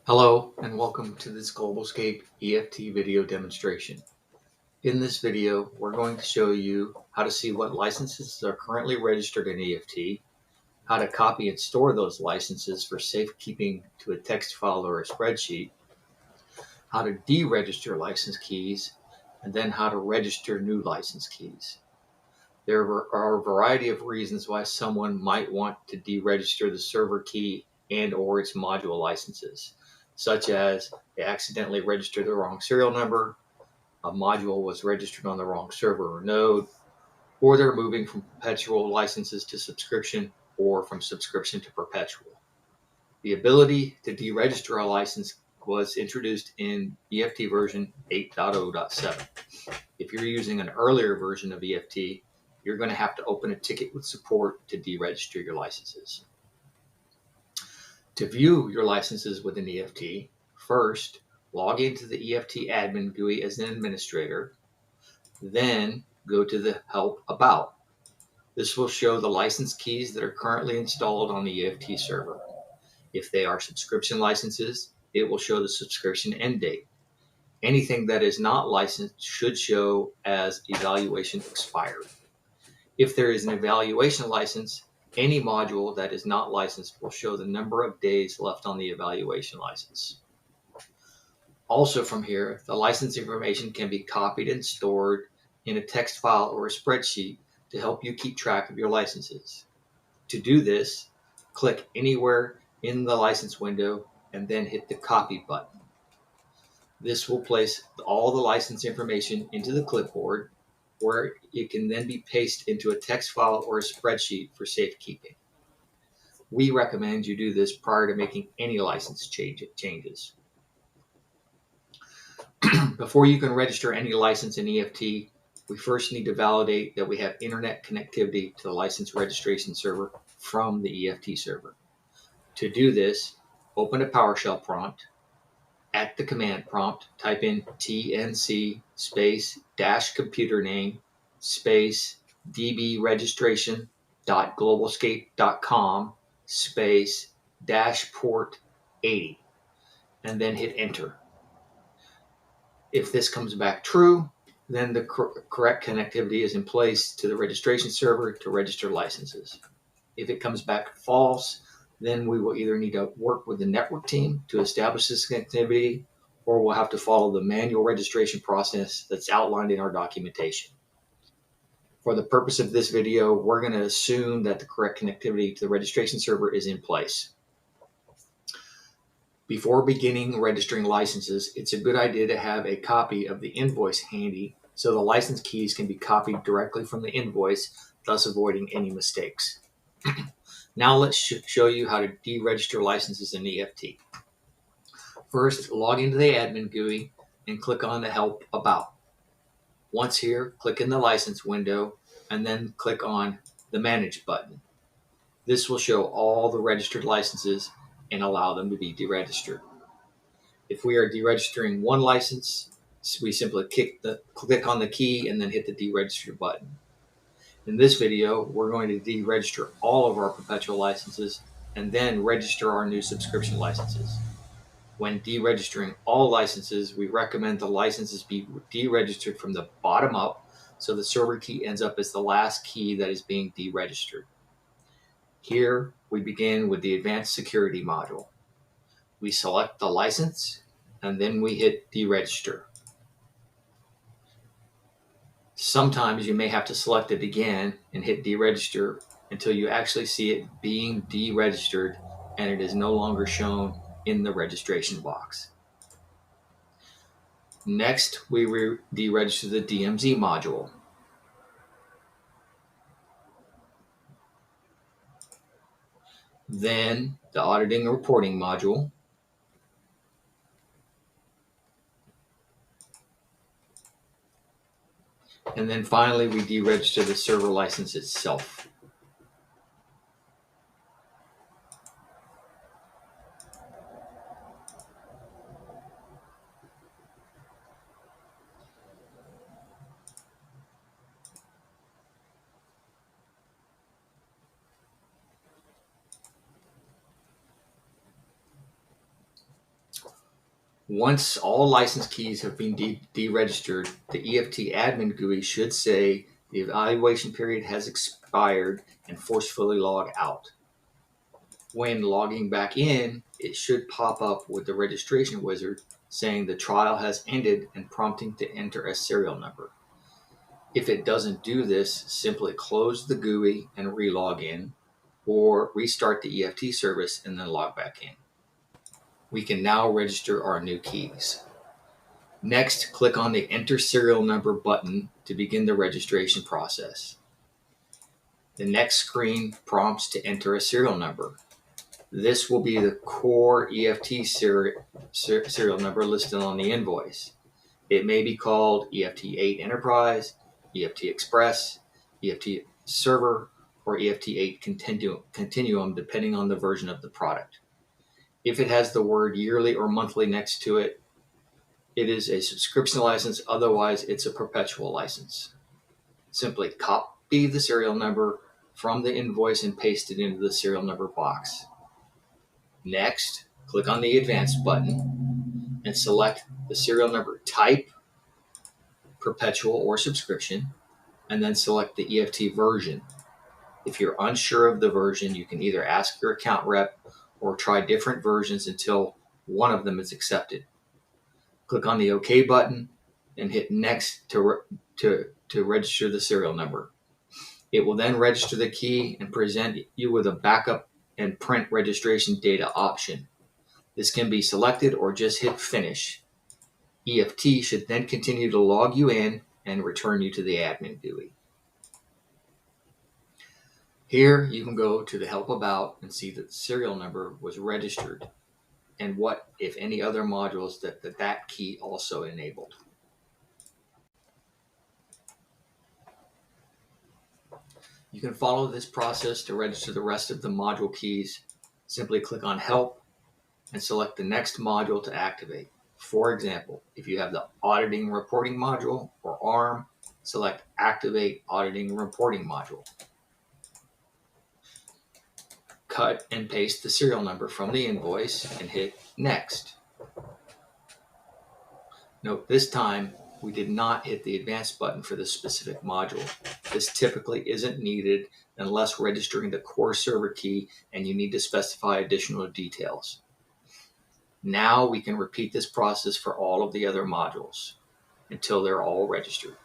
Hello and welcome to this Globalscape EFT video demonstration. In this video, we're going to show you how to see what licenses are currently registered in EFT, how to copy and store those licenses for safekeeping to a text file or a spreadsheet, how to deregister license keys, and then how to register new license keys. There are a variety of reasons why someone might want to deregister the server key and or its module licenses, such as they accidentally registered the wrong serial number, a module was registered on the wrong server or node, or they're moving from perpetual licenses to subscription or from subscription to perpetual. The ability to deregister a license was introduced in EFT version 8.0.7. If you're using an earlier version of EFT, you're going to have to open a ticket with support to deregister your licenses. To view your licenses within EFT, first log into the EFT admin GUI as an administrator, then go to the Help About. This will show the license keys that are currently installed on the EFT server. If they are subscription licenses, it will show the subscription end date. Anything that is not licensed should show as evaluation expired. If there is an evaluation license, any module that is not licensed will show the number of days left on the evaluation license. Also from here, the license information can be copied and stored in a text file or a spreadsheet to help you keep track of your licenses. To do this, click anywhere in the license window and then hit the copy button. This will place all the license information into the clipboard, where it can then be pasted into a text file or a spreadsheet for safekeeping. We recommend you do this prior to making any license changes. Before you can register any license in EFT, we first need to validate that we have internet connectivity to the license registration server from the EFT server. To do this, open a PowerShell prompt. At the command prompt, type in tnc space -computer name space dbregistration.globalscape.com space -port 80 and then hit enter. If this comes back true, then the correct connectivity is in place to the registration server to register licenses. If it comes back false, then we will either need to work with the network team to establish this connectivity, or we'll have to follow the manual registration process that's outlined in our documentation. For the purpose of this video, we're going to assume that the correct connectivity to the registration server is in place. Before beginning registering licenses, it's a good idea to have a copy of the invoice handy so the license keys can be copied directly from the invoice, thus avoiding any mistakes. Now let's show you how to deregister licenses in EFT. First, log into the admin GUI and click on the Help About. Once here, click in the license window and then click on the Manage button. This will show all the registered licenses and allow them to be deregistered. If we are deregistering one license, we simply click on the key and then hit the deregister button. In this video, we're going to deregister all of our perpetual licenses and then register our new subscription licenses. When deregistering all licenses, we recommend the licenses be deregistered from the bottom up, so the server key ends up as the last key that is being deregistered. Here, we begin with the Advanced Security module. We select the license, and then we hit deregister. Sometimes you may have to select it again and hit deregister until you actually see it being deregistered and it is no longer shown in the registration box. Next, we deregister the DMZ module. Then the auditing and reporting module. And then finally, we deregister the server license itself. Once all license keys have been deregistered, the EFT admin GUI should say the evaluation period has expired and forcefully log out. When logging back in, it should pop up with the registration wizard saying the trial has ended and prompting to enter a serial number. If it doesn't do this, simply close the GUI and re-log in, or restart the EFT service and then log back in. We can now register our new keys. Next, click on the Enter Serial Number button to begin the registration process. The next screen prompts to enter a serial number. This will be the core EFT serial number listed on the invoice. It may be called EFT8 Enterprise, EFT Express, EFT Server, or EFT8 Continuum, depending on the version of the product. If it has the word yearly or monthly next to it, it is a subscription license, otherwise it's a perpetual license. Simply copy the serial number from the invoice and paste it into the serial number box. Next, click on the Advanced button and select the serial number type, perpetual or subscription, and then select the EFT version. If you're unsure of the version, you can either ask your account rep or try different versions until one of them is accepted. Click on the OK button and hit Next to register the serial number. It will then register the key and present you with a backup and print registration data option. This can be selected or just hit Finish. EFT should then continue to log you in and return you to the admin GUI. Here you can go to the Help About and see that the serial number was registered and what, if any, other modules that key also enabled. You can follow this process to register the rest of the module keys. Simply click on Help and select the next module to activate. For example, if you have the Auditing and Reporting module or ARM, select Activate Auditing and Reporting module. Cut and paste the serial number from the invoice and hit Next. Note this time we did not hit the Advanced button for this specific module. This typically isn't needed unless registering the core server key and you need to specify additional details. Now we can repeat this process for all of the other modules until they're all registered.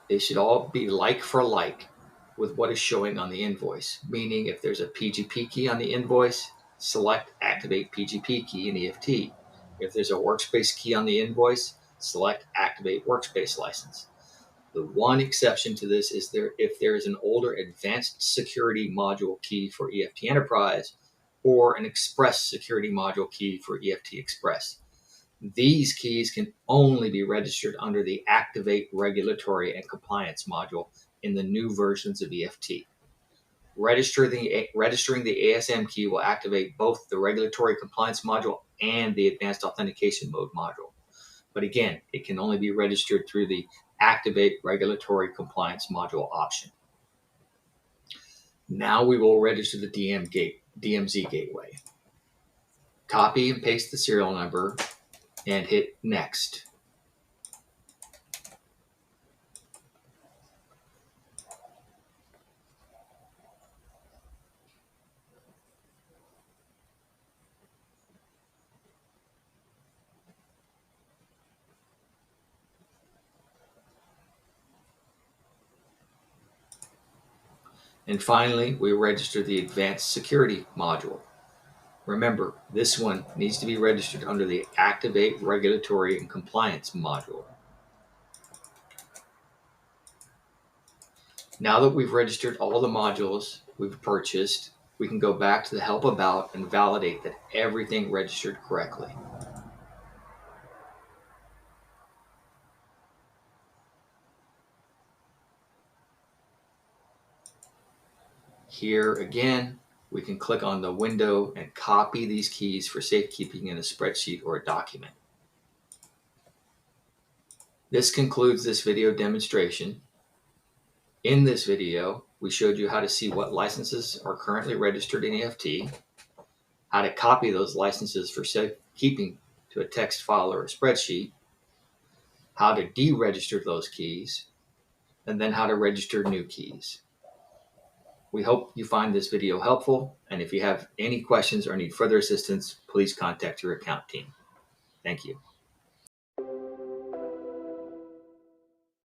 They should all be like for like with what is showing on the invoice, meaning if there's a PGP key on the invoice, select Activate PGP key in EFT. If there's a workspace key on the invoice, select Activate Workspace License. The one exception to this is if there is an older Advanced Security Module key for EFT Enterprise or an Express Security Module key for EFT Express. These keys can only be registered under the Activate Regulatory and Compliance module in the new versions of EFT. Registering the ASM key will activate both the Regulatory Compliance module and the Advanced Authentication Mode module. But again, it can only be registered through the Activate Regulatory Compliance module option. Now we will register the DMZ Gateway. Copy and paste the serial number and hit Next. And finally, we register the Advanced Security module. Remember, this one needs to be registered under the Activate Regulatory and Compliance module. Now that we've registered all the modules we've purchased, we can go back to the Help About and validate that everything registered correctly. Here again, we can click on the window and copy these keys for safekeeping in a spreadsheet or a document. This concludes this video demonstration. In this video, we showed you how to see what licenses are currently registered in EFT, how to copy those licenses for safekeeping to a text file or a spreadsheet, how to deregister those keys, and then how to register new keys. We hope you find this video helpful, and if you have any questions or need further assistance, please contact your account team. Thank you.